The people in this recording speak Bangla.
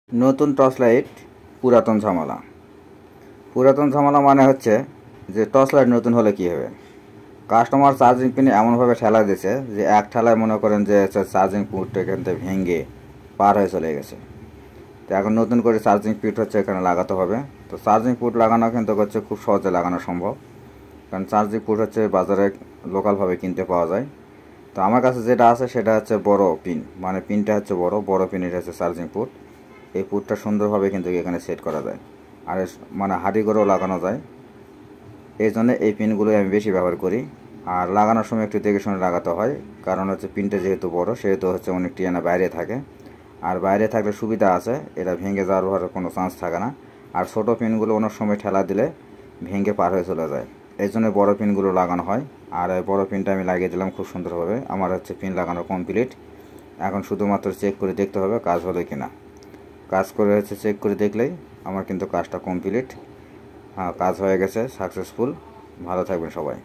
নতুন টর্চ লাইট পুরাতন ঝামেলা। পুরাতন ঝামেলা মানে হচ্ছে যে টর্চ লাইট নতুন হলে কী হবে, কাস্টমার চার্জিং পিনে এমনভাবে ঠেলা দিয়েছে যে এক ঠেলায় মনে করেন যে চার্জিং পুটটা এখান থেকে ভেঙে পার হয়ে চলে গেছে। তো এখন নতুন করে চার্জিং পিট হচ্ছে এখানে লাগাতে হবে। তো চার্জিং পুট লাগানো কিন্তু হচ্ছে খুব সহজে লাগানো সম্ভব, কারণ চার্জিং পুট হচ্ছে বাজারে লোকালভাবে কিনতে পাওয়া যায়। তো আমার কাছে যেটা আছে সেটা হচ্ছে বড় পিন, মানে পিনটা হচ্ছে বড় পিনের হচ্ছে চার্জিং পুট। এই পুটটা সুন্দরভাবে কিন্তু এখানে সেট করা যায়, আর মানে হাঁড়ি করেও লাগানো যায়। এই জন্য এই পিনগুলোই আমি বেশি ব্যবহার করি। আর লাগানোর সময় একটু দেখে শুনে লাগাতে হয়, কারণ হচ্ছে পিনটা যেহেতু বড় সেহেতু হচ্ছে অনেকটি আনা বাইরে থাকে। আর বাইরে থাকলে সুবিধা আছে, এটা ভেঙে যাওয়ার কোনো চান্স থাকে না। আর ছোটো পিনগুলো অনেক সময় ঠেলা দিলে ভেঙে পার হয়ে চলে যায়, এই জন্য বড়ো পিনগুলো লাগানো হয়। আর এই বড়ো পিনটা আমি লাগিয়ে দিলাম খুব সুন্দরভাবে। আমার হচ্ছে পিন লাগানো কমপ্লিট। এখন শুধুমাত্র চেক করে দেখতে হবে কাজ হলো কি না। কাজ করে হচ্ছে চেক করে দেখলেই আমার কিন্তু কাজটা কমপ্লিট। হ্যাঁ, কাজ হয়ে গেছে, সাকসেসফুল। ভালো থাকবেন সবাই।